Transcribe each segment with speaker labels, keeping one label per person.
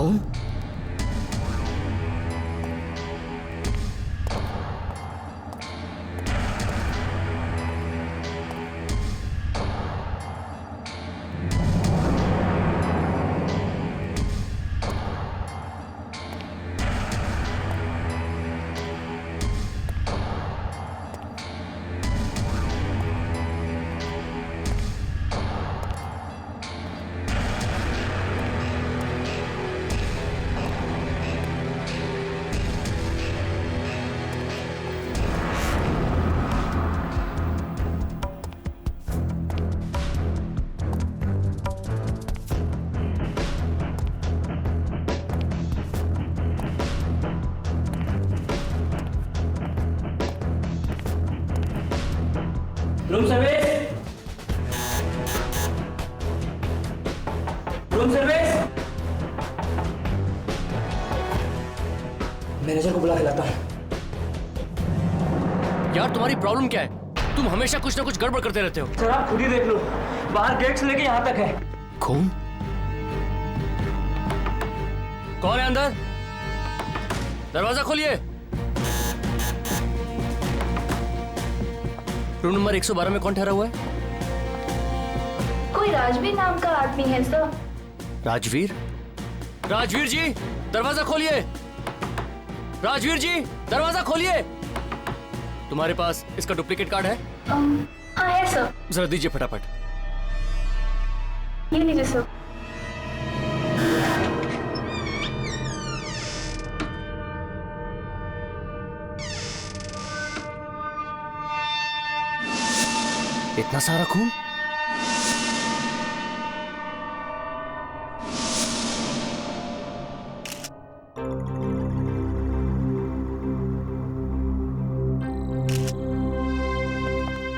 Speaker 1: कौन?
Speaker 2: Room service, room service. Manager को बुला के लाता हूँ।
Speaker 1: यार तुम्हारी प्रॉब्लम क्या है? तुम हमेशा कुछ ना कुछ गड़बड़ करते रहते हो।
Speaker 2: सर आप खुद ही देख लो, बाहर गेट से लेके यहाँ तक है।
Speaker 1: कौन? कौन है अंदर? दरवाजा खोलिए। रूम नंबर 112 में कौन ठहरा हुआ है?
Speaker 3: कोई राजवीर नाम का आदमी है सर।
Speaker 1: राजवीर? राजवीर जी दरवाजा खोलिए। राजवीर जी दरवाजा खोलिए। तुम्हारे पास इसका डुप्लीकेट कार्ड है?
Speaker 3: हाँ है सर।
Speaker 1: जरा दीजिए फटाफट।
Speaker 3: ये लीजिए सर।
Speaker 1: इतना सारा खून?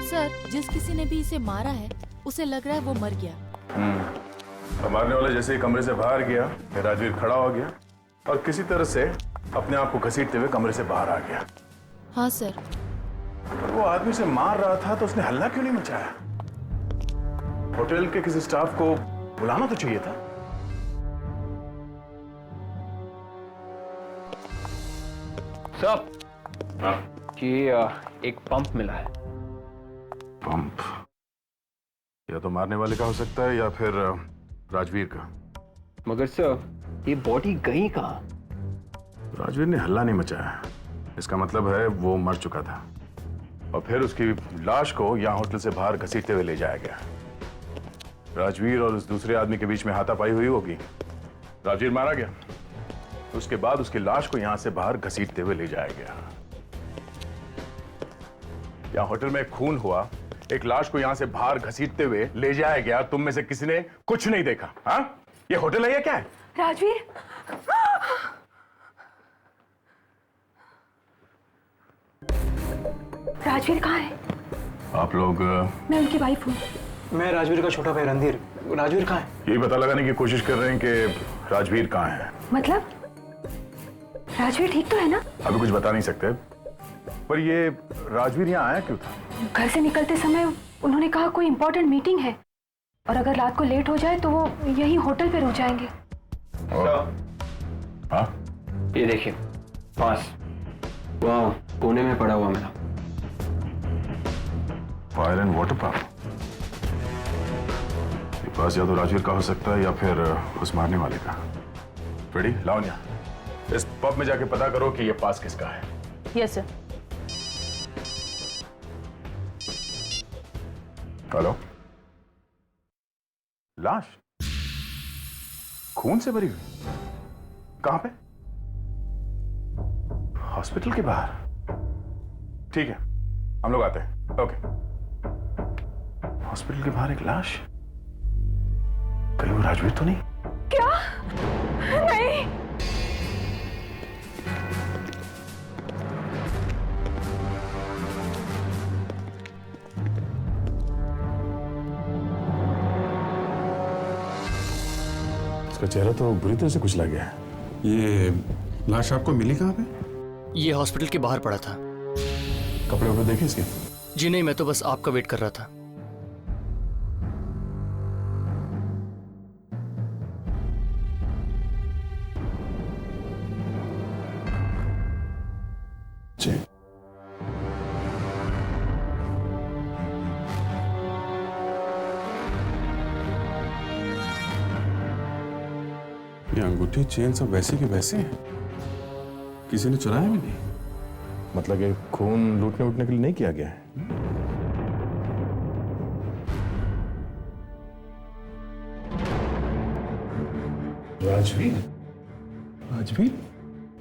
Speaker 4: सर, जिस किसी ने भी इसे मारा है उसे लग रहा है वो मर गया।
Speaker 5: मारने वाला जैसे ही कमरे से बाहर गया, राजवीर खड़ा हो गया और किसी तरह से अपने आप को घसीटते हुए कमरे से बाहर आ गया।
Speaker 4: हाँ सर।
Speaker 5: पर वो आदमी से मार रहा था तो उसने हल्ला क्यों नहीं मचाया? होटल के किसी स्टाफ को बुलाना तो चाहिए था।
Speaker 6: सब ये एक पंप मिला है।
Speaker 5: पंप? या तो मारने वाले का हो सकता है या फिर राजवीर का।
Speaker 6: मगर सर ये बॉडी गई कहाँ?
Speaker 5: राजवीर ने हल्ला नहीं मचाया, इसका मतलब है वो मर चुका था और फिर उसकी लाश को यहाँ होटल से बाहर घसीटते हुए ले जाया गया। राजवीर और उस दूसरे आदमी के बीच में हाथापाई हुई होगी। राजवीर मारा गया, उसके बाद उसकी लाश को यहां से बाहर घसीटते हुए ले जाया गया। यहाँ होटल में खून हुआ, एक लाश को यहां से बाहर घसीटते हुए ले जाया गया। तुम में से किसी ने कुछ नहीं देखा? हाँ, ये होटल है या क्या है?
Speaker 3: राजवीर, राजवीर कहाँ है?
Speaker 5: आप लोग?
Speaker 3: मैं उनकी वाइफ हूँ।
Speaker 2: मैं राजवीर का छोटा भाई रणधीर। राजवीर कहाँ है?
Speaker 5: यही पता लगाने की कोशिश कर रहे हैं कि राजवीर कहाँ है।
Speaker 3: मतलब राजवीर ठीक तो है ना?
Speaker 5: अभी कुछ बता नहीं सकते, पर ये राजवीर यहाँ आया क्यों था?
Speaker 3: घर से निकलते समय उन्होंने कहा कोई इंपॉर्टेंट मीटिंग है और अगर रात को लेट हो जाए तो वो यहीं होटल पे रुक जाएंगे।
Speaker 5: हाँ,
Speaker 6: ये देखिए पास वहाँ कोने में पड़ा हुआ मेरा
Speaker 5: फायर एंड वाटर पंप। ये पास या तो राजवीर का हो सकता है या फिर उस मारने वाले का। रेडी? लावण्या, इस पब में जाके पता करो कि ये पास किसका है।
Speaker 4: Yes sir.
Speaker 5: हेलो? लाश खून से भरी हुई? कहां पे? हॉस्पिटल के बाहर? ठीक है, हम लोग आते हैं। ओके। हॉस्पिटल के बाहर एक लाश? कहीं वो राजवीर तो नहीं?
Speaker 3: क्या? नहीं।
Speaker 5: इसका चेहरा तो बुरी तरह से कुचला गया है।
Speaker 7: ये लाश आपको मिली कहाँ पे?
Speaker 1: ये हॉस्पिटल के बाहर पड़ा था।
Speaker 5: कपड़े वपड़े देखे इसके?
Speaker 1: जी नहीं, मैं तो बस आपका वेट कर रहा था।
Speaker 7: ये अंगूठी चेन सब वैसे के वैसे हैं। किसी ने चुराया भी नहीं।
Speaker 5: मतलब ये खून लूटने उठने के लिए नहीं किया गया है। राजवीर, राजवीर,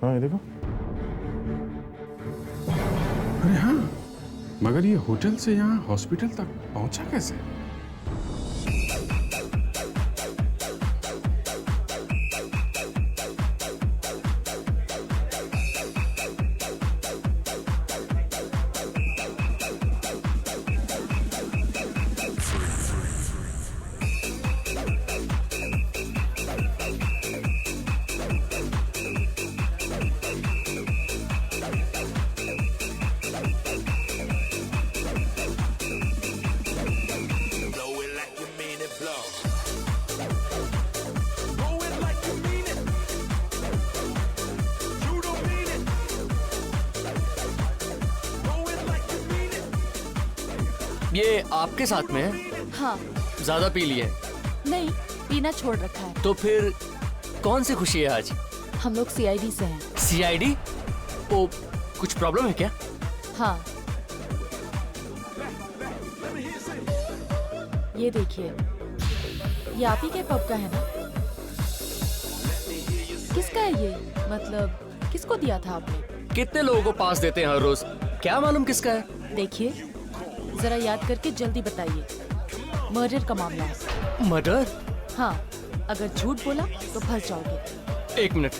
Speaker 5: हाँ ये देखो।
Speaker 7: अरे हाँ, मगर ये होटल से यहाँ हॉस्पिटल तक पहुंचा कैसे?
Speaker 1: ये आपके साथ में है?
Speaker 4: हाँ।
Speaker 1: ज्यादा पी लिए?
Speaker 4: नहीं, पीना छोड़ रखा है।
Speaker 1: तो फिर कौन सी खुशी है आज?
Speaker 4: हम लोग सीआईडी से हैं।
Speaker 1: सीआईडी? ओ, कुछ प्रॉब्लम है क्या?
Speaker 4: हाँ। ये देखिए, ये आप ही के पब का है ना? किसका है ये? मतलब किसको दिया था आपने?
Speaker 1: कितने लोगों को पास देते हैं हर रोज, क्या मालूम किसका है?
Speaker 4: देखिए, जरा याद करके जल्दी बताइए। मर्डर का मामला है।
Speaker 1: मर्डर?
Speaker 4: हाँ, अगर झूठ बोला तो फंस जाओगे।
Speaker 1: 1 मिनट।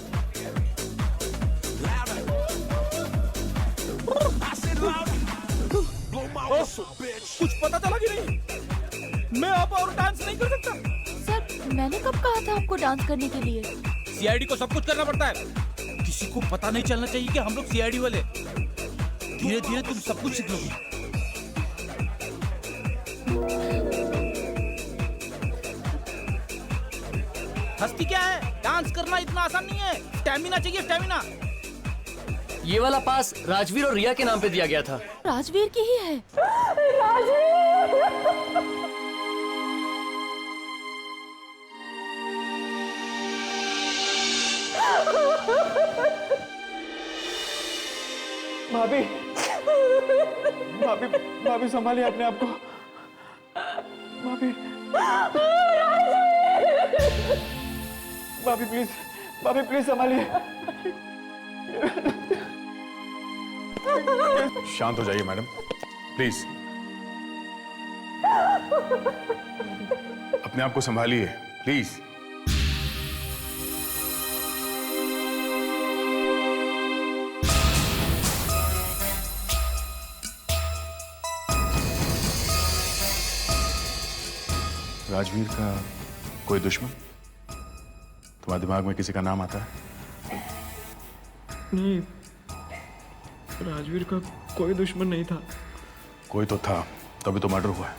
Speaker 8: कुछ पता चला कि नहीं? मैं अब और डांस नहीं कर सकता।
Speaker 4: सर, मैंने कब कहा था आपको डांस करने के लिए?
Speaker 8: सीआईडी को सब कुछ करना पड़ता है। किसी को पता नहीं चलना चाहिए कि हम लोग सीआईडी वाले। धीरे धीरे तुम सब कुछ सीख लोगे। हस्ती क्या है? डांस करना इतना आसान नहीं है। स्टैमिना चाहिए, स्टैमिना।
Speaker 1: ये वाला पास राजवीर और रिया के नाम पे दिया गया था।
Speaker 4: राजवीर की ही है।
Speaker 2: भाभी, भाभी, भाभी संभालिए अपने आप को। भाभी, भाभी प्लीज संभालिए।
Speaker 5: शांत हो जाइए मैडम, प्लीज। अपने आप को संभालिए, प्लीज। राजवीर का कोई दुश्मन? तुम्हारे दिमाग में किसी का नाम आता है?
Speaker 2: नहीं, राजवीर का कोई दुश्मन नहीं था।
Speaker 5: कोई तो था, तभी तो मर्डर हुआ है।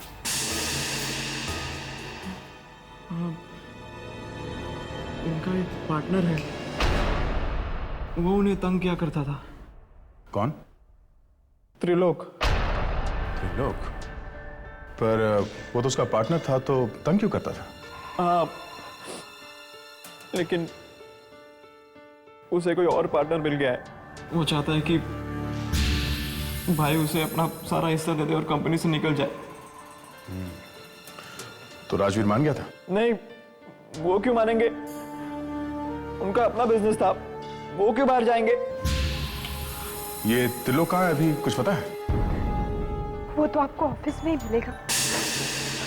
Speaker 2: हाँ, उनका एक पार्टनर है, वो उन्हें तंग किया करता था।
Speaker 5: कौन?
Speaker 2: त्रिलोक।
Speaker 5: त्रिलोक? पर वो तो उसका पार्टनर था, तो तंग क्यों करता था?
Speaker 2: हाँ, लेकिन उसे कोई और पार्टनर मिल गया है। वो चाहता है कि भाई उसे अपना सारा हिस्सा दे दे और कंपनी से निकल जाए।
Speaker 5: तो राजवीर मान गया था?
Speaker 2: नहीं, वो क्यों मानेंगे? उनका अपना बिजनेस था, वो क्यों बाहर जाएंगे?
Speaker 5: ये त्रिलोक कहाँ है, अभी कुछ पता है?
Speaker 3: वो तो आपको ऑफिस में ही मिलेगा।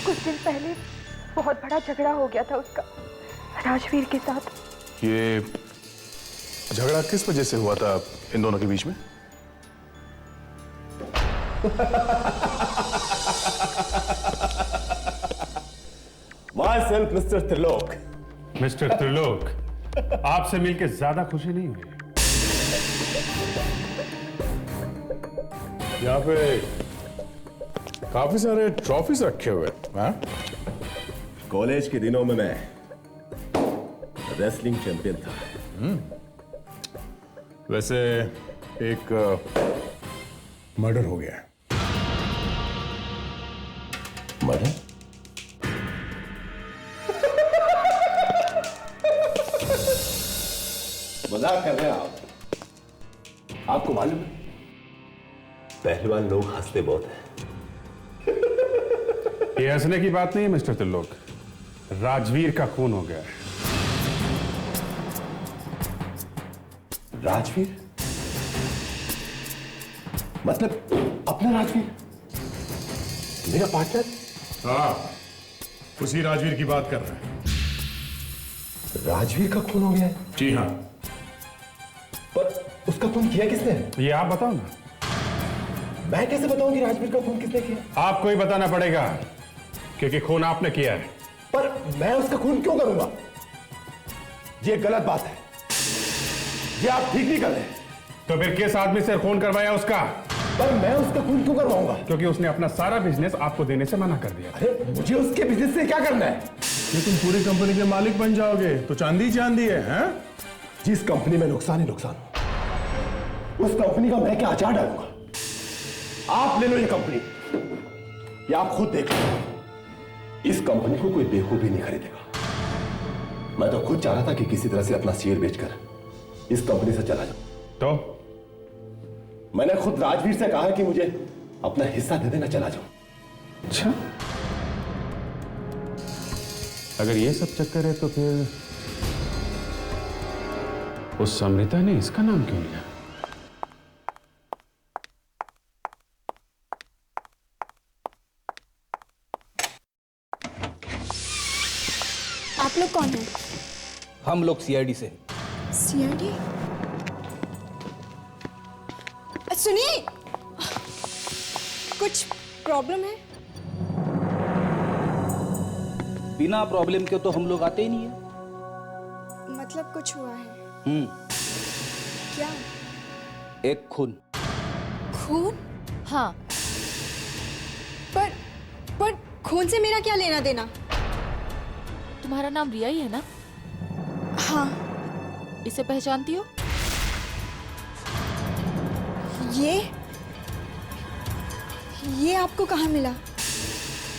Speaker 3: कुछ दिन पहले बहुत बड़ा झगड़ा हो गया था उसका राजवीर के साथ।
Speaker 5: ये झगड़ा किस वजह से हुआ था इन दोनों के बीच में?
Speaker 9: Myself, Mr. Trilok.
Speaker 7: Mister Trilok, आपसे मिलकर ज्यादा खुशी नहीं हुई।
Speaker 5: यहाँ पे काफी सारे ट्रॉफीज रखे हुए हैं।
Speaker 9: कॉलेज के दिनों में मैं रेसलिंग चैंपियन था।
Speaker 5: वैसे एक मर्डर हो गया है।
Speaker 9: मर्डर? मजाक कर रहे हैं आप? आपको मालूम है पहलवान लोग हंसते बहुत हैं।
Speaker 7: ये हंसने की बात नहीं है मिस्टर त्रिलोक, राजवीर का खून हो गया है।
Speaker 9: राजवीर? मतलब अपना राजवीर, मेरा पार्टनर?
Speaker 5: हाँ, उसी राजवीर की बात कर रहे हैं।
Speaker 9: राजवीर का खून हो गया है?
Speaker 5: जी हाँ।
Speaker 9: पर उसका खून किया किसने?
Speaker 7: ये आप बताओ ना।
Speaker 9: मैं कैसे बताऊं कि राजवीर का खून किसने किया?
Speaker 7: आपको ही बताना पड़ेगा, क्योंकि खून आपने किया है।
Speaker 9: पर मैं उसका खून क्यों करूंगा? ये गलत बात है, ये आप ठीक नहीं कर रहे।
Speaker 7: तो फिर किस आदमी से खून करवाया उसका?
Speaker 9: पर मैं उसका खून क्यों करवाऊंगा?
Speaker 7: क्योंकि उसने अपना सारा बिजनेस आपको देने से मना कर दिया।
Speaker 9: अरे मुझे उसके बिजनेस से क्या करना है?
Speaker 5: ये तुम पूरी कंपनी के मालिक बन जाओगे तो चांदी चांदी है, हैं?
Speaker 9: जिस कंपनी में नुकसान ही नुकसान हो, उस कंपनी का मैं क्या अचार डालूंगा? आप ले लो ये कंपनी, या आप खुद देख लो। इस कंपनी को कोई बेवकूफ भी नहीं खरीदेगा। मैं तो खुद चाह रहा था कि किसी तरह से अपना शेयर बेचकर इस कंपनी से चला जाऊं।
Speaker 7: तो
Speaker 9: मैंने खुद राजवीर से कहा कि मुझे अपना हिस्सा दे देना, चला जाऊं।
Speaker 7: अच्छा, अगर ये सब चक्कर है तो फिर उस समृता ने इसका नाम क्यों लिया?
Speaker 10: आप लोग कौन हैं?
Speaker 8: हम लोग सीआईडी से।
Speaker 10: सीआईडी? सुनिए, कुछ प्रॉब्लम है?
Speaker 8: बिना प्रॉब्लम के तो हम लोग आते ही नहीं है।
Speaker 10: मतलब कुछ हुआ है? क्या?
Speaker 8: एक खून।
Speaker 10: खून?
Speaker 4: हाँ,
Speaker 10: पर खून से मेरा क्या लेना देना?
Speaker 4: तुम्हारा नाम रिया ही है ना?
Speaker 10: हाँ।
Speaker 4: इसे पहचानती हो?
Speaker 10: ये आपको कहाँ मिला?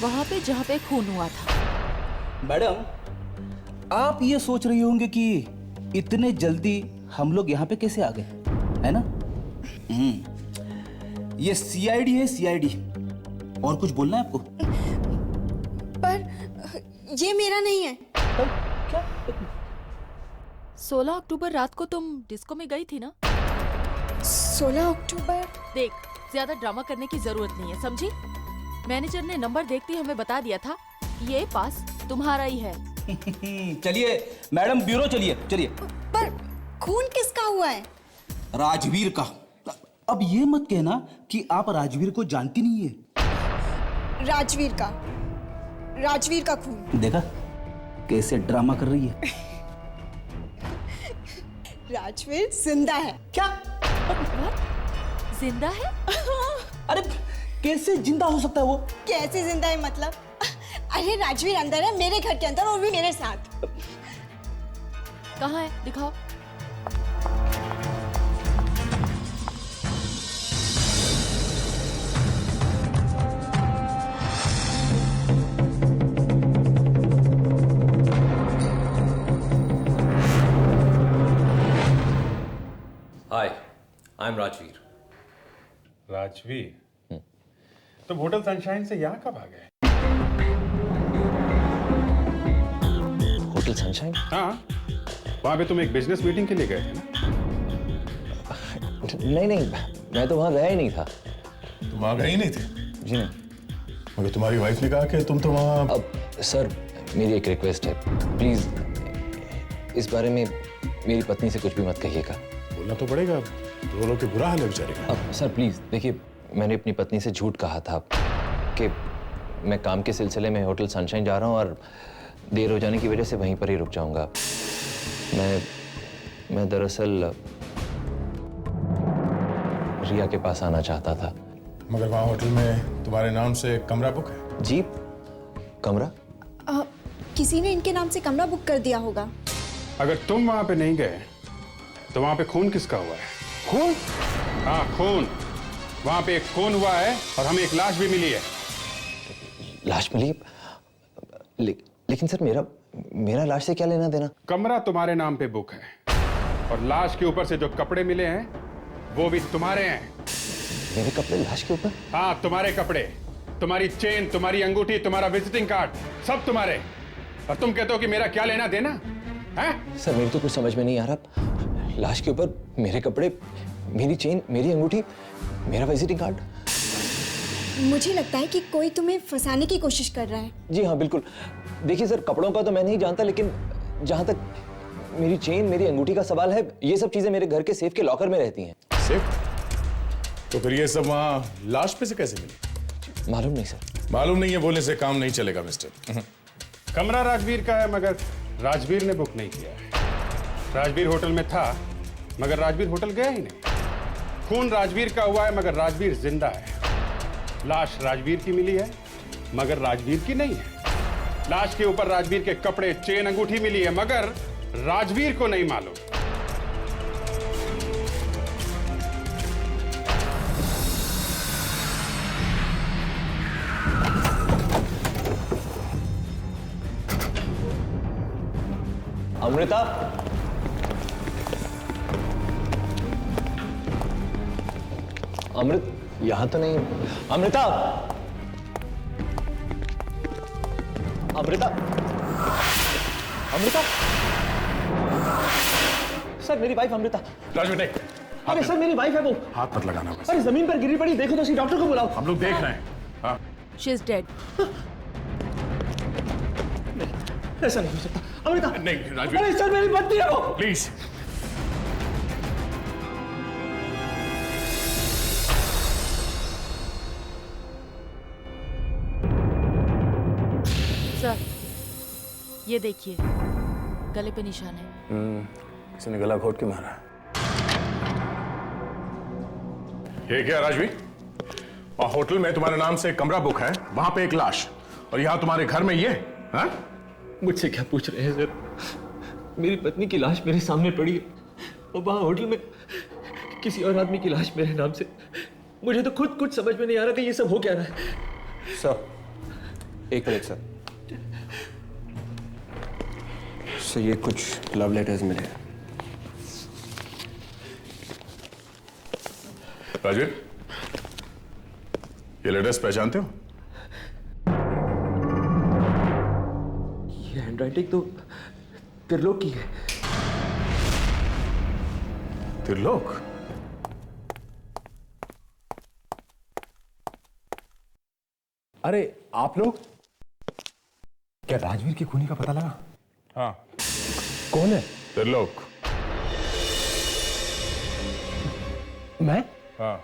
Speaker 4: वहां पे जहाँ पे खून हुआ था।
Speaker 8: मैडम, आप ये सोच रही होंगे कि इतने जल्दी हम लोग यहाँ पे कैसे आ गए, है ना? ये सीआईडी है, सीआईडी। और कुछ बोलना है आपको?
Speaker 10: पर ये मेरा नहीं है।
Speaker 8: क्या?
Speaker 4: 16 अक्टूबर रात को तुम डिस्को में गई थी ना?
Speaker 10: 16 अक्टूबर?
Speaker 4: देख, ज्यादा ड्रामा करने की जरूरत नहीं है, समझी? मैनेजर ने नंबर देखते ही हमें बता दिया था, ये पास तुम्हारा ही है।
Speaker 8: चलिए मैडम, ब्यूरो चलिए चलिए।
Speaker 10: पर खून किसका हुआ है?
Speaker 8: राजवीर का। अब ये मत कहना कि आप राजवीर को जानती नहीं है।
Speaker 10: राजवीर का खून।
Speaker 8: देखा कैसे ड्रामा कर रही है।
Speaker 10: राजवीर जिंदा है।
Speaker 8: क्या?
Speaker 4: जिंदा है?
Speaker 8: अरे कैसे जिंदा हो सकता है वो?
Speaker 10: कैसे जिंदा है मतलब? अरे राजवीर अंदर है, मेरे घर के अंदर, और भी मेरे साथ।
Speaker 4: कहाँ है? दिखाओ।
Speaker 11: हाय, आई एम राजवीर।
Speaker 7: राजवीर? तुम होटल सनशाइन से यहाँ कब आ गए?
Speaker 11: Hotel sunshine?
Speaker 7: हाँ, वहाँ पे तुम एक बिजनेस मीटिंग के लिए गए थे ना?
Speaker 11: नहीं, मैं तो वहाँ गया ही नहीं था।
Speaker 5: तुम वहां गए ही नहीं थे?
Speaker 11: जी नहीं।
Speaker 5: मगर तुम्हारी वाइफ ने कहा कि तुम तो वहां।
Speaker 11: अब सर, मेरी एक रिक्वेस्ट है, प्लीज इस बारे में मेरी पत्नी से कुछ भी मत कहिएगा।
Speaker 5: बोलना तो पड़ेगा, दो लोग के बुरा हाल है बेचारे का।
Speaker 11: अब सर प्लीज देखिए, मैंने अपनी पत्नी से झूठ कहा था कि मैं काम के सिलसिले में होटल सनशाइन जा रहा हूँ और देर हो जाने की वजह से वहीं पर ही रुक जाऊंगा। मैं दरअसल रिया के पास आना चाहता था।
Speaker 5: मगर वहां होटल में तुम्हारे नाम से कमरा बुक है?
Speaker 11: जी, कमरा?
Speaker 10: किसी ने इनके नाम से कमरा बुक कर दिया होगा।
Speaker 7: अगर तुम वहां पे नहीं गए तो वहां पे खून किसका हुआ है?
Speaker 11: खून?
Speaker 7: हाँ, खून। वहां पे एक खून हुआ है और हमें एक लाश भी मिली है।
Speaker 11: लाश मिली? लेकिन सर, मेरा लाश से क्या लेना देना?
Speaker 7: कमरा तुम्हारे नाम पे बुक है और लाश के ऊपर से जो कपड़े मिले हैं वो भी तुम्हारे हैं।
Speaker 11: मेरे कपड़े लाश के ऊपर?
Speaker 7: हाँ, तुम्हारे कपड़े, तुम्हारी चेन, तुम्हारी अंगूठी, तुम्हारा विजिटिंग कार्ड, सब तुम्हारे। और तुम कहते हो कि मेरा क्या लेना देना है?
Speaker 11: सर मेरी तो कुछ समझ में नहीं आ रहा। लाश के ऊपर मेरे कपड़े, मेरी चेन, मेरी अंगूठी, मेरा विजिटिंग कार्ड।
Speaker 10: मुझे लगता है कि कोई तुम्हें फंसाने की कोशिश कर रहा है।
Speaker 11: जी हाँ बिल्कुल। देखिए सर, कपड़ों का तो मैं नहीं जानता, लेकिन जहां तक मेरी चेन, मेरी अंगूठी का सवाल है, ये सब चीजें मेरे घर के सेफ के लॉकर में रहती हैं।
Speaker 5: सेफ? तो फिर ये सब वहां लाश पे से कैसे मिली?
Speaker 11: मालूम नहीं सर।
Speaker 5: मालूम नहीं है बोलने से काम नहीं चलेगा मिस्टर।
Speaker 7: कमरा राजवीर का है, मगर राजवीर ने बुक नहीं किया है। राजवीर होटल में था, मगर राजवीर होटल गया ही नहीं। खून राजवीर का हुआ है, मगर राजवीर जिंदा है। लाश राजवीर की मिली है, मगर राजवीर की नहीं है। लाश के ऊपर राजवीर के कपड़े, चेन, अंगूठी मिली है, मगर राजवीर को नहीं मालूम।
Speaker 11: अमृता, अमृत यहां तो नहीं। अमृता, अमृता, अमृता। सर मेरी वाइफ अमृता।
Speaker 5: राजवीर नहीं।
Speaker 11: अरे सर मेरी वाइफ है वो।
Speaker 5: हाथ मत लगाना बस।
Speaker 11: अरे जमीन पर गिरी पड़ी, देखो तो सही, डॉक्टर को बुलाओ।
Speaker 5: हम लोग देख रहे हैं। हाँ।
Speaker 4: She is dead.
Speaker 11: ऐसा नहीं हो सकता अमृता।
Speaker 5: नहीं राजवीर।
Speaker 11: अरे सर मेरी पत्नी है वो।
Speaker 5: प्लीज।
Speaker 4: सर ये देखिए, गले पे निशान है।
Speaker 5: किसी ने गला घोट के मारा। ये क्या राजवीर? और होटल में तुम्हारे नाम से कमरा बुक है, वहां पे एक लाश, और यहां तुम्हारे घर में ये? हाँ?
Speaker 2: मुझसे क्या पूछ रहे हैं सर? मेरी पत्नी की लाश मेरे सामने पड़ी है और वहां होटल में किसी और आदमी की लाश मेरे नाम से। मुझे तो खुद कुछ समझ में नहीं आ रहा कि ये सब हो क्या रहा है।
Speaker 6: सर, एक मिनट सर। सर ये कुछ लव लेटर्स मिले हैं।
Speaker 5: राजवीर, ये लेटर्स पहचानते हो?
Speaker 2: ये हैंडराइटिंग तो त्रिलोक की है।
Speaker 5: त्रिलोक?
Speaker 9: अरे आप लोग, क्या राजवीर की खूनी का पता लगा?
Speaker 5: हाँ।
Speaker 9: कौन है?
Speaker 5: त्रिलोक।
Speaker 9: मैं?
Speaker 5: हाँ।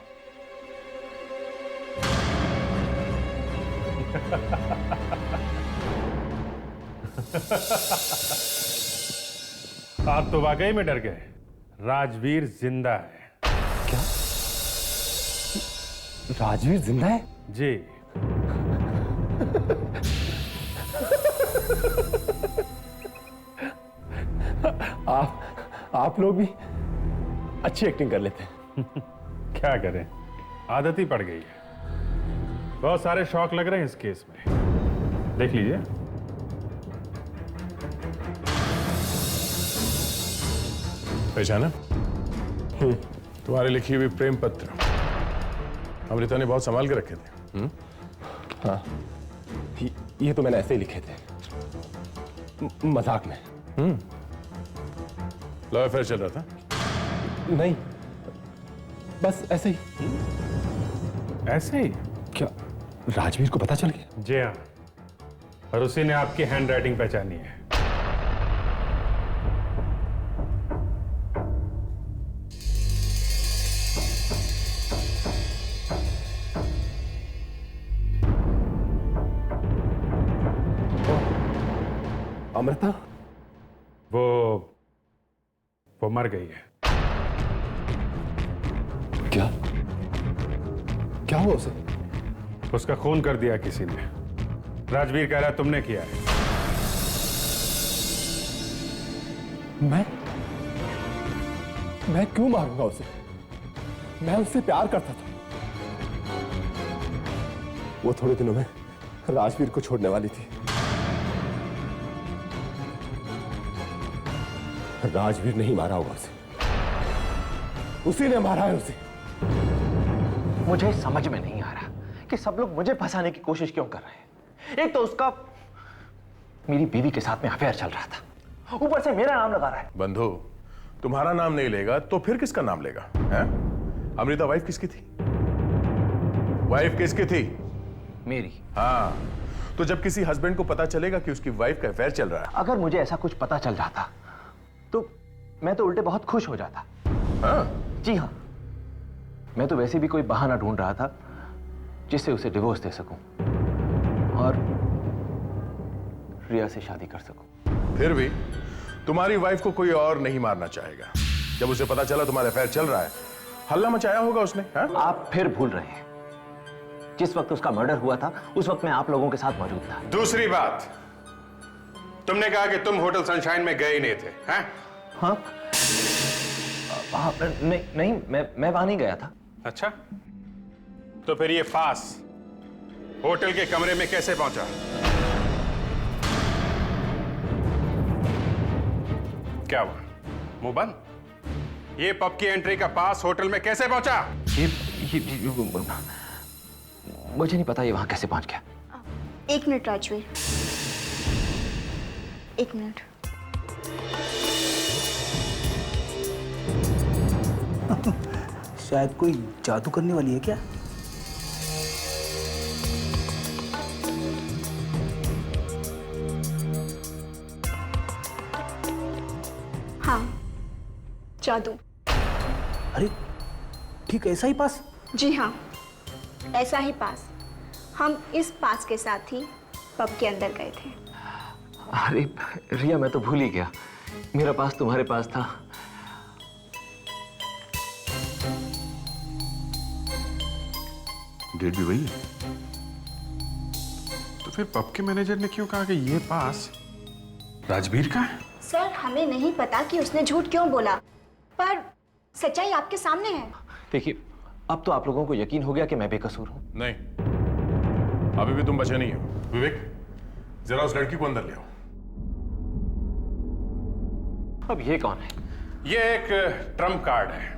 Speaker 7: आप तो वाकई में डर गए। राजवीर जिंदा है।
Speaker 9: क्या? राजवीर जिंदा है?
Speaker 7: जी।
Speaker 9: आप लोग भी अच्छी एक्टिंग कर लेते हैं।
Speaker 7: क्या करें, आदत ही पड़ गई है। बहुत सारे शौक लग रहे हैं इस केस में, देख लीजिए।
Speaker 5: पहचाना? तुम्हारे लिखी हुई प्रेम पत्र अमृता ने बहुत संभाल के रखे थे।
Speaker 9: हाँ, ये तो मैंने ऐसे ही लिखे थे, मजाक में।
Speaker 5: लव अफेयर चल रहा था?
Speaker 9: नहीं, बस ऐसे ही।
Speaker 7: ऐसे ही?
Speaker 9: क्या राजवीर को पता चल गया?
Speaker 7: जी हाँ, और उसी ने आपकी हैंडराइटिंग पहचानी है।
Speaker 9: अमृता?
Speaker 7: वो मर गई है।
Speaker 9: क्या हुआ उसे?
Speaker 7: उसका खून कर दिया किसी ने। राजवीर कह रहा है तुमने किया है।
Speaker 9: मैं क्यों मारूंगा उसे? मैं उससे प्यार करता था। वो थोड़े दिनों में राजवीर को छोड़ने वाली थी। राजवीर नहीं मारा होगा उसे। उसी ने मारा है उसे।
Speaker 11: मुझे समझ में नहीं आ रहा कि सब लोग मुझे फंसाने की कोशिश क्यों कर रहे हैं। एक तो उसका मेरी बीवी के साथ में अफेयर चल रहा था, ऊपर से मेरा नाम लगा रहा है।
Speaker 5: बंधु, तुम्हारा नाम नहीं लेगा तो फिर किसका नाम लेगा? हैं? अमृता वाइफ किसकी थी? वाइफ किसकी थी?
Speaker 11: मेरी।
Speaker 5: हाँ, तो जब किसी हस्बैंड को पता चलेगा कि उसकी वाइफ का अफेयर चल रहा है,
Speaker 11: अगर मुझे ऐसा कुछ पता चल जाता तो मैं तो उल्टे बहुत खुश हो जाता।
Speaker 5: हाँ?
Speaker 11: जी हाँ, मैं तो वैसे भी कोई बहाना ढूंढ रहा था जिससे उसे डिवोर्स दे सकूं और रिया से शादी कर सकूं।
Speaker 5: फिर भी तुम्हारी वाइफ को कोई और नहीं मारना चाहेगा। जब उसे पता चला तुम्हारा अफेयर चल रहा है, हल्ला मचाया होगा उसने। हाँ?
Speaker 11: आप फिर भूल रहे हैं, जिस वक्त उसका मर्डर हुआ था उस वक्त मैं आप लोगों के साथ मौजूद था।
Speaker 7: दूसरी बात, तुमने कहा कि तुम होटल सनशाइन में गए ही नहीं थे, हैं?
Speaker 11: हाँ? नहीं, मैं वहां नहीं गया था।
Speaker 7: अच्छा, तो फिर ये फास होटल के कमरे में कैसे पहुंचा? क्या हुआ? मुंह बंद? ये पब की एंट्री का पास होटल में कैसे पहुंचा?
Speaker 11: मुझे नहीं पता ये वहां कैसे पहुंच गया।
Speaker 10: 1 मिनट राजवीर, 1 मिनट।
Speaker 12: शायद कोई जादू करने वाली है क्या?
Speaker 10: हाँ, जादू।
Speaker 12: अरे ठीक ऐसा ही पास?
Speaker 10: जी हाँ, ऐसा ही पास। हम इस पास के साथ ही पब के अंदर गए थे।
Speaker 11: अरे रिया, मैं तो भूल ही गया, मेरा पास तुम्हारे पास था।
Speaker 5: डेट भी वही है।
Speaker 7: तो फिर पब के मैनेजर ने क्यों कहा कि ये पास राजवीर का है?
Speaker 10: सर, हमें नहीं पता कि उसने झूठ क्यों बोला, पर सच्चाई आपके सामने है।
Speaker 11: देखिए, अब तो आप लोगों को यकीन हो गया कि मैं बेकसूर हूं।
Speaker 5: नहीं, अभी भी तुम बचे नहीं हो। विवेक, जरा उस लड़की को अंदर ले आओ।
Speaker 11: अब ये कौन है?
Speaker 7: ये एक ट्रम्प कार्ड है।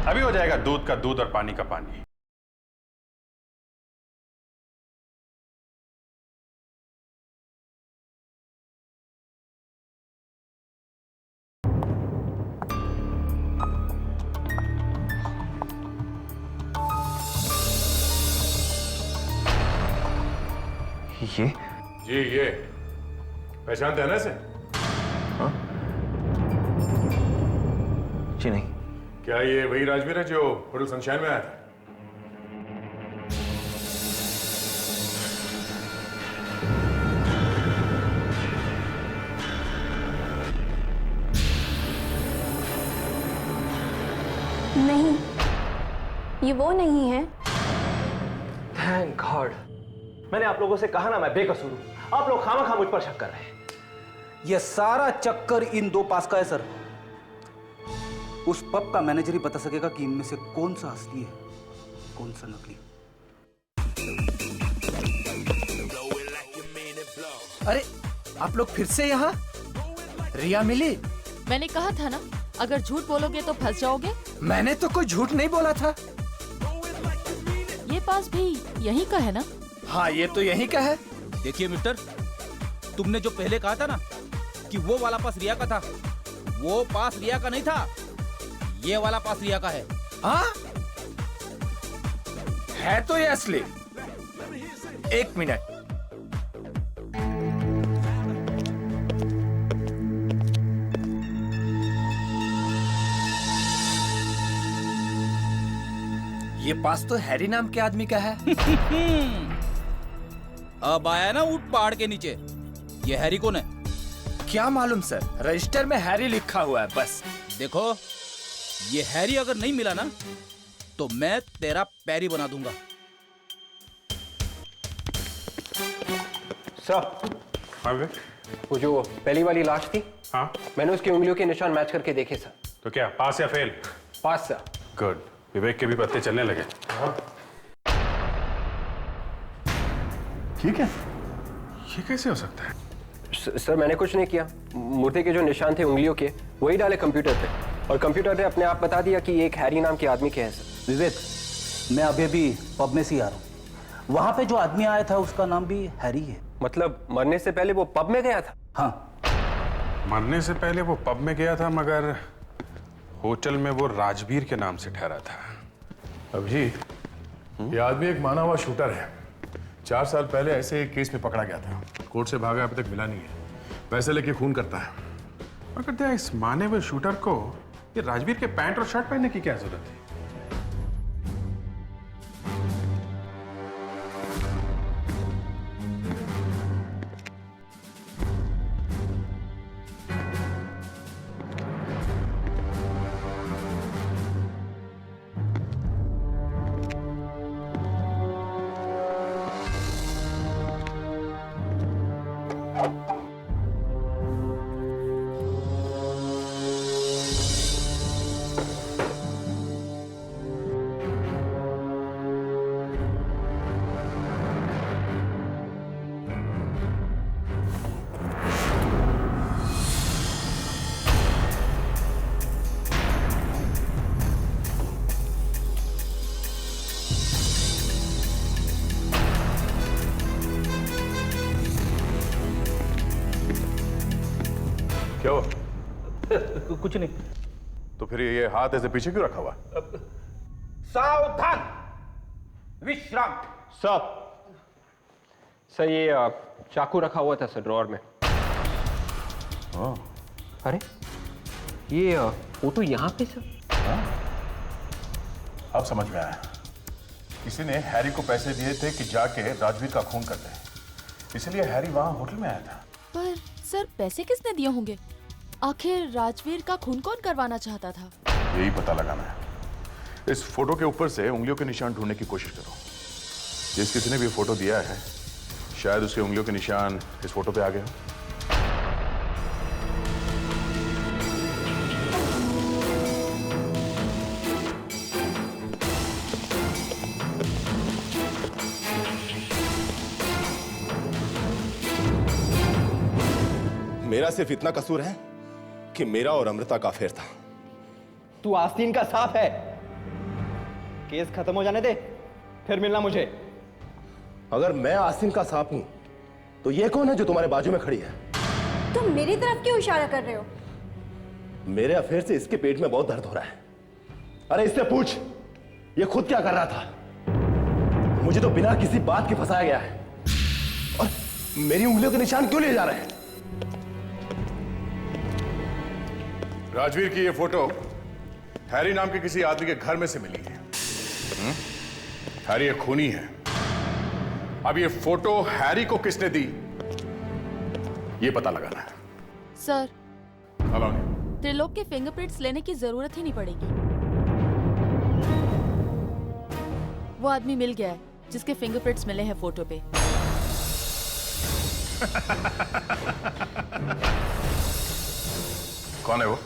Speaker 7: अभी हो जाएगा दूध का दूध और पानी का पानी।
Speaker 11: ये?
Speaker 5: जी, ये पहचानते हैं ना इसे?
Speaker 11: हाँ? जी नहीं।
Speaker 5: क्या ये वही राजवीर है जो होटल सनशाइन में आया था?
Speaker 10: नहीं, ये वो नहीं है।
Speaker 11: Thank God. मैंने आप लोगों से कहा ना मैं बेकसूर हूं। आप लोग खामखा मुझ पर शक कर रहे हैं।
Speaker 12: यह सारा चक्कर इन 2 पास का है सर। उस पब का मैनेजर ही बता सकेगा कि इनमें से कौन सा असली है, कौन सा नकली।
Speaker 13: अरे आप लोग फिर से यहाँ? रिया मिली?
Speaker 4: मैंने कहा था ना, अगर झूठ बोलोगे तो फंस जाओगे।
Speaker 13: मैंने तो कोई झूठ नहीं बोला था।
Speaker 4: ये पास भी यहीं का है ना?
Speaker 13: हाँ, ये तो यहीं का है।
Speaker 8: देखिए मिस्टर, तुमने जो पहले कहा था ना कि वो वाला पास रिया का था, वो पास रिया का नहीं था, ये वाला पास रिया का है।
Speaker 13: हाँ? है तो ये असली। 1 मिनट। ये पास तो हैरी नाम के आदमी का है।
Speaker 8: अब आया ना ऊंट पहाड़ के नीचे। ये हैरी कौन है?
Speaker 13: क्या मालूम सर, रजिस्टर में हैरी लिखा हुआ है बस।
Speaker 8: देखो, ये हैरी अगर नहीं मिला ना तो मैं तेरा पैरी बना दूंगा।
Speaker 6: सर,
Speaker 7: हाँ विवेक?
Speaker 6: वो जो पहली वाली लाश थी,
Speaker 7: हाँ,
Speaker 6: मैंने उसकी उंगलियों के निशान मैच करके देखे सर।
Speaker 7: तो क्या पास या फेल?
Speaker 6: पास सर।
Speaker 7: गुड। विवेक के भी पत्ते चलने लगे।
Speaker 6: हाँ।
Speaker 7: ठीक है, ये कैसे हो सकता है?
Speaker 6: सर मैंने कुछ नहीं किया। मूर्ति के जो निशान थे उंगलियों के, वही डाले कंप्यूटर पे। और कंप्यूटर ने अपने आप बता दिया कि ये एक हैरी नाम के आदमी के है सर।
Speaker 12: विवेक, मैं अभी अभी पब में से ही आ रहा हूँ। वहां पे जो आदमी आया था उसका नाम भी हैरी है।
Speaker 6: मतलब मरने से पहले वो पब में गया था?
Speaker 12: हाँ,
Speaker 7: मरने से पहले वो पब में गया था, मगर होटल में वो राजवीर के नाम से ठहरा था।
Speaker 5: अभिजीत, ये आदमी एक माना हुआ शूटर है। 4 साल पहले ऐसे एक केस में पकड़ा गया था। कोर्ट से भागा, अभी तक मिला नहीं है। पैसे लेके खून करता है।
Speaker 7: मगर क्या इस माने हुए शूटर को ये राजवीर के पैंट और शर्ट पहनने की क्या जरूरत थी?
Speaker 5: क्या हुआ?
Speaker 12: कुछ नहीं।
Speaker 5: तो फिर ये हाथ ऐसे पीछे क्यों रखा हुआ?
Speaker 8: सावधान! विश्राम!
Speaker 6: सर ये चाकू रखा हुआ था सर ड्रॉअर में। अरे ये फोटो यहाँ पे सर।
Speaker 5: अब समझ में आया। किसी ने हैरी को पैसे दिए थे कि जाके राजवीर का खून कर दे, इसलिए हैरी वहां होटल में आया था।
Speaker 4: पर सर पैसे किसने दिए होंगे? आखिर राजवीर का खून कौन करवाना चाहता था?
Speaker 5: यही पता लगाना है। इस फोटो के ऊपर से उंगलियों के निशान ढूंढने की कोशिश करो। जिस किसी ने भी फोटो दिया है, शायद उसके उंगलियों के निशान इस फोटो पे आ गए हो।
Speaker 9: मेरा सिर्फ इतना कसूर है कि मेरा और अमृता का अफेयर था।
Speaker 11: तू आस्तीन का सांप है। केस खत्म हो जाने दे, फिर मिलना मुझे।
Speaker 9: अगर मैं आस्तीन का सांप हूं, तो ये कौन है जो तुम्हारे बाजू में खड़ी है?
Speaker 10: तुम मेरी तरफ क्यों इशारा कर रहे हो?
Speaker 9: मेरे अफेयर से इसके पेट में बहुत दर्द हो रहा है। अरे इससे पूछ, ये खुद क्या कर रहा था? मुझे तो बिना किसी बात के फंसाया गया है। और मेरी उंगलियों के निशान क्यों लिए जा रहे हैं?
Speaker 5: राजवीर की ये फोटो हैरी नाम के किसी आदमी के घर में से मिली है। हैरी एक खूनी है। अब ये फोटो हैरी को किसने दी, ये पता लगाना है।
Speaker 4: सर,
Speaker 5: अलाउनी,
Speaker 4: त्रिलोक के फिंगरप्रिंट्स लेने की जरूरत ही नहीं पड़ेगी। वो आदमी मिल गया है जिसके फिंगरप्रिंट्स मिले हैं फोटो पे।
Speaker 5: कौन है वो?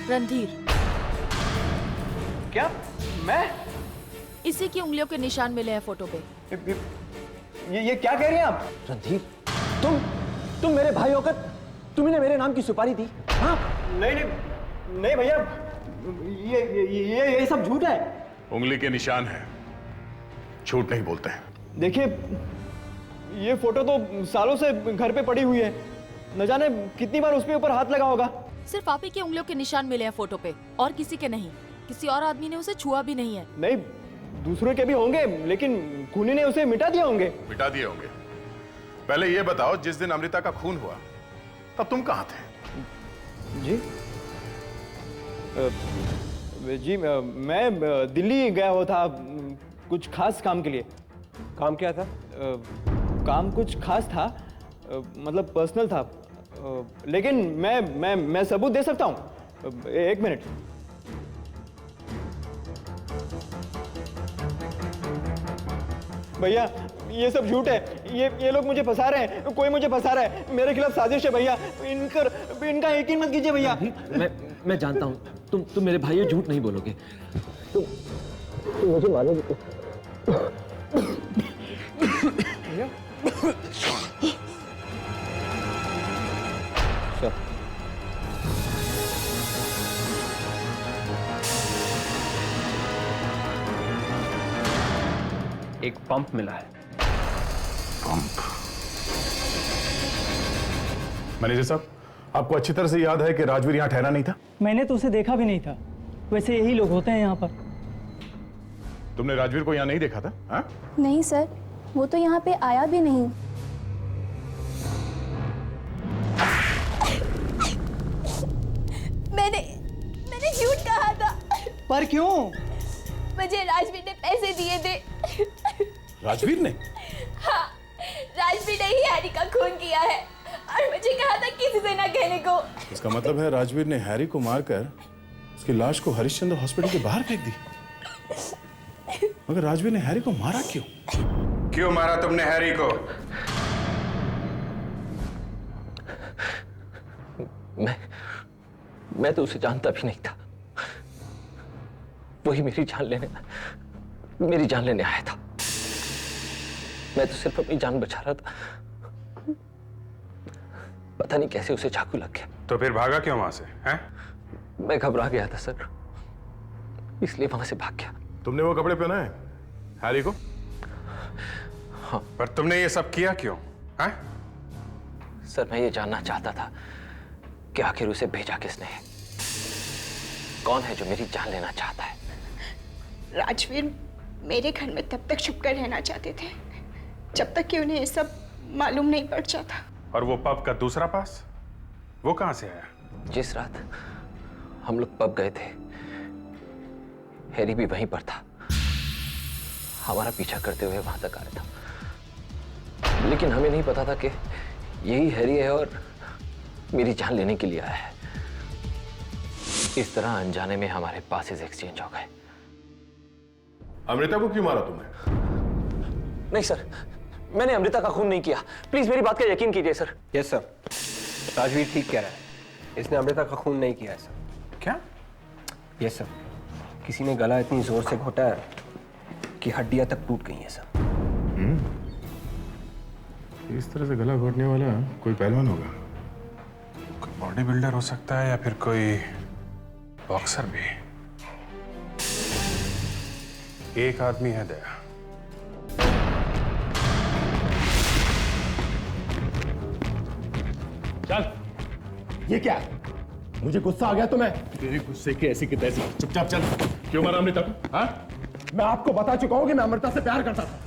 Speaker 4: रणधीर।
Speaker 11: क्या? मैं?
Speaker 4: इसी की उंगलियों के निशान मिले हैं फोटो पे।
Speaker 11: ये क्या कह रही हैं आप?
Speaker 12: रणधीर, तुम मेरे भाई होकर तुमने मेरे नाम की सुपारी दी? हाँ?
Speaker 11: नहीं भैया, ये सब झूठ है।
Speaker 5: उंगली के निशान है, झूठ नहीं बोलते हैं।
Speaker 11: देखिए, ये फोटो तो सालों से घर पे पड़ी हुई है। न जाने कितनी बार उसके ऊपर हाथ लगा होगा।
Speaker 4: सिर्फ आप ही के उंगलियों के निशान मिले हैं फोटो पे, और किसी के नहीं। किसी और आदमी ने उसे छुआ भी नहीं है।
Speaker 11: नहीं, दूसरों के भी होंगे, लेकिन खूनी ने उसे मिटा दिया होंगे।
Speaker 5: मिटा दिए होंगे। पहले ये बताओ, जिस दिन अमृता का खून हुआ तब तुम कहाँ थे?
Speaker 11: जी मैं दिल्ली गया हुआ था कुछ खास काम के लिए।
Speaker 6: काम क्या था?
Speaker 11: काम कुछ खास था, मतलब पर्सनल था। लेकिन मैं सबूत दे सकता हूँ। एक मिनट।
Speaker 2: भैया ये सब झूठ है, ये लोग मुझे फंसा रहे हैं, कोई मुझे फंसा रहा है, मेरे खिलाफ साजिश है भैया, इनका यकीन मत कीजिए भैया।
Speaker 11: मैं जानता हूँ तुम मेरे भाई झूठ नहीं बोलोगे, तुम मुझे मारोगे।
Speaker 6: एक पंप मिला है।
Speaker 5: पंप? मैनेजर साहब, आपको अच्छी तरह से याद है कि राजवीर यहाँ ठहरा नहीं था?
Speaker 14: मैंने तो उसे देखा भी नहीं था। वैसे यही लोग होते हैं यहाँ पर।
Speaker 5: तुमने राजवीर को यहाँ नहीं देखा था? हा?
Speaker 15: नहीं सर, वो तो यहाँ पे आया भी नहीं।
Speaker 16: मैंने झूठ कहा था।
Speaker 14: पर क्यों?
Speaker 16: मुझे राजवीर ने पैसे दिए थे।
Speaker 5: राजवीर ने?
Speaker 16: हाँ, राजवीर ने ही हैरी का खून किया है और मुझे कहा था किसी से ना कहने को।
Speaker 5: इसका मतलब है राजवीर ने हैरी को मारकर उसकी लाश को हरिश्चंद्र हॉस्पिटल के बाहर फेंक दी। मगर राजवीर ने हैरी को मारा क्यों?
Speaker 7: क्यों मारा तुमने हैरी को?
Speaker 11: मैं तो उसे जानता भी नहीं था। वही मेरी जान लेने आया था। मैं तो सिर्फ अपनी जान बचा रहा था। पता नहीं कैसे उसे चाकू लग गया।
Speaker 7: तो फिर भागा क्यों वहां से? हैं?
Speaker 11: मैं घबरा गया था सर, इसलिए वहां से भाग गया।
Speaker 5: तुमने वो कपड़े पहना है हैरी को?
Speaker 11: हाँ।
Speaker 7: पर तुमने ये सब किया क्यों? हैं?
Speaker 11: सर, मैं ये जानना चाहता था कि आखिर उसे भेजा किसने है। कौन है जो मेरी जान लेना चाहता है?
Speaker 10: राजवीर मेरे घर में तब तक छुपकर रहना चाहते थे जब तक कि उन्हें ये सब मालूम नहीं पड़ जाता।
Speaker 7: और वो पब का दूसरा पास, वो कहां से आया?
Speaker 11: जिस रात हम लोग पब गए थे, हैरी भी वहीं पर था। हमारा पीछा करते हुए वहां तक आया था, लेकिन हमें नहीं पता था कि यही हैरी है और मेरी जान लेने के लिए आया है। इस तरह अनजाने में हमारे पासेस एक्सचेंज हो गए।
Speaker 5: अमृता को क्यों मारा तुमने?
Speaker 11: नहीं सर, मैंने अमृता का खून नहीं किया। प्लीज मेरी बात का यकीन कीजिए सर।
Speaker 6: यस सर, राजवीर ठीक कह रहा है। इसने अमृता का खून नहीं किया है सर।
Speaker 7: क्या?
Speaker 6: यस सर, किसी ने गला इतनी जोर से घोटा है कि हड्डियां तक टूट गई हैं सर।
Speaker 5: इस तरह से गला घोटने वाला कोई पहलवान होगा।
Speaker 7: कोई बॉडी बिल्डर हो सकता है या फिर कोई बॉक्सर भी। एक आदमी है दया।
Speaker 9: चल, ये क्या? मुझे गुस्सा आ गया तुम्हें? तेरे गुस्से की ऐसी की तैसी। चुपचाप चल। क्यों मारा अमृता को? हाँ? मैं आपको बता चुका हूं कि मैं अमृता से प्यार करता था।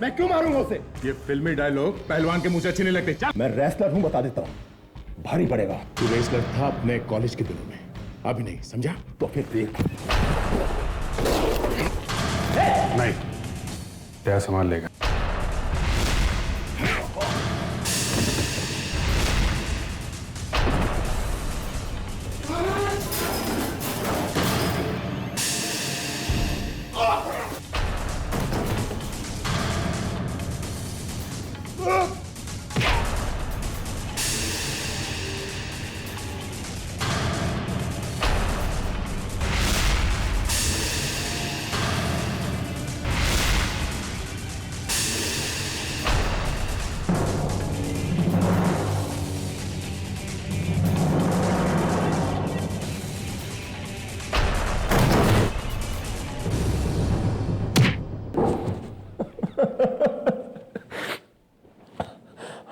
Speaker 9: मैं क्यों मारूंगा उसे?
Speaker 5: ये फिल्मी डायलॉग पहलवान के मुंह से अच्छे नहीं लगते। चल।
Speaker 9: मैं रेसलर हूं, बता देता हूं। भारी पड़ेगा। तू रेसलर था अपने कॉलेज के दिनों में, अभी नहीं, समझा? तो फिर देख।
Speaker 7: नहीं, दया संभाल लेगा।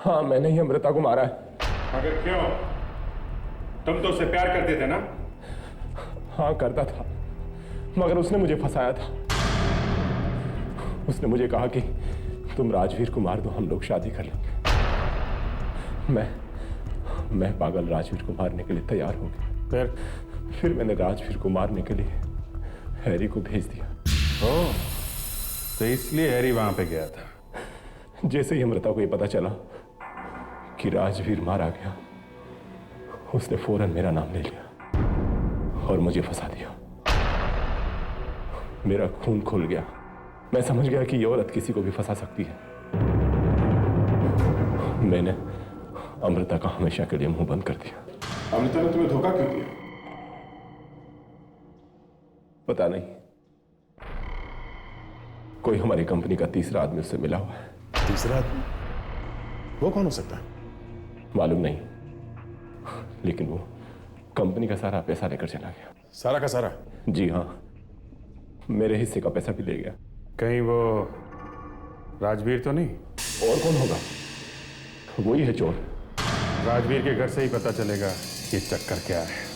Speaker 9: हाँ, मैंने ही अमृता को मारा है।
Speaker 7: मगर क्यों? तुम तो उससे प्यार करते थे ना?
Speaker 9: हाँ, करता था, मगर उसने मुझे फंसाया था। उसने मुझे कहा कि तुम राजवीर को मार दो, हम लोग शादी कर लेंगे। मैं पागल राजवीर को मारने के लिए तैयार हो गया। फिर मैंने राजवीर को मारने के लिए हैरी को भेज दिया।
Speaker 7: ओह, तो इसलिए हैरी वहां पे गया था।
Speaker 9: जैसे ही अमृता को ये पता चला कि राजवीर मारा गया, उसने फौरन मेरा नाम ले लिया और मुझे फंसा दिया। मेरा खून खुल गया मैं समझ गया कि ये औरत किसी को भी फंसा सकती है। मैंने अमृता का हमेशा के लिए मुंह बंद कर दिया।
Speaker 5: अमृता ने तुम्हें धोखा क्यों दिया?
Speaker 9: पता नहीं, कोई हमारी कंपनी का तीसरा आदमी उससे मिला हुआ है।
Speaker 5: तीसरा आदमी? वो कौन हो सकता है?
Speaker 9: मालूम नहीं, लेकिन वो कंपनी का सारा पैसा लेकर चला गया।
Speaker 5: सारा का सारा?
Speaker 9: जी हाँ, मेरे हिस्से का पैसा भी ले गया।
Speaker 7: कहीं वो राजवीर तो नहीं?
Speaker 9: और कौन होगा? वही है चोर।
Speaker 7: राजवीर के घर से ही पता चलेगा ये चक्कर क्या है।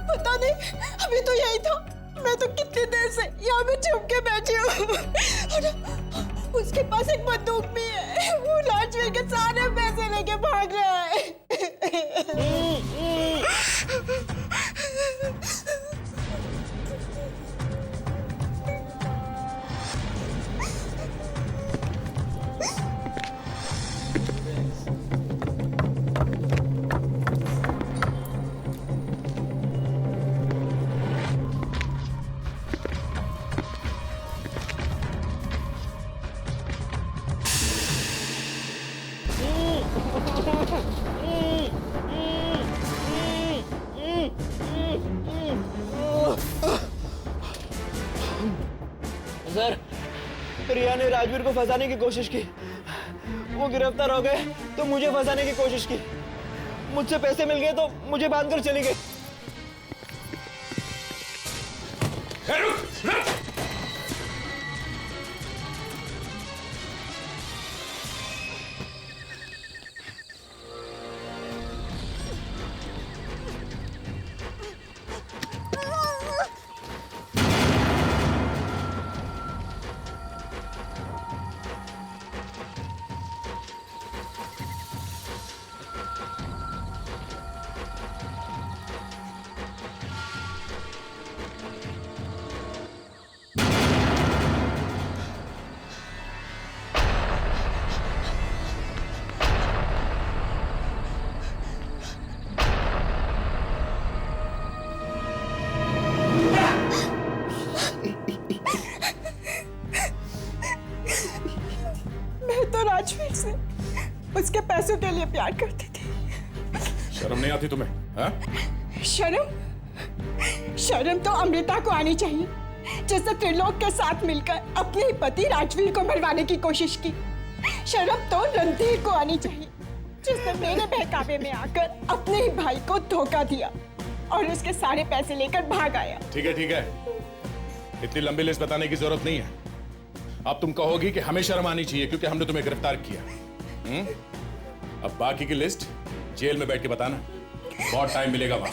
Speaker 10: पता नहीं, अभी तो यही था। मैं तो कितनी देर से यहाँ पे छुप के बैठी हूँ। और उसके पास एक बंदूक भी है। वो राजवीर के सारे पैसे लेके भाग रहा है।
Speaker 2: सर, रिया ने राजवीर को फंसाने की कोशिश की। वो गिरफ्तार हो गए तो मुझे फंसाने की कोशिश की। मुझसे पैसे मिल गए तो मुझे बांधकर चली गई। राजवीर से उसके पैसों के लिए प्यार करती थी।
Speaker 5: शर्म नहीं आती तुम्हें? हाँ?
Speaker 10: शर्म तो अमृता को आनी चाहिए, जिसने त्रिलोक के साथ मिलकर अपने ही पति राजवीर को मरवाने की कोशिश की। शर्म तो रणधीर को आनी चाहिए, जिसने मेरे बहकावे में आकर अपने ही भाई को धोखा दिया और उसके सारे पैसे लेकर भाग आया।
Speaker 5: ठीक है, इतनी लंबी लिस्ट बताने की जरूरत नहीं है। अब तुम कहोगी कि हमें शर्म आनी चाहिए क्योंकि हमने तुम्हें गिरफ्तार किया। अब बाकी की लिस्ट जेल में बैठ के बताना, बहुत टाइम मिलेगा वहां।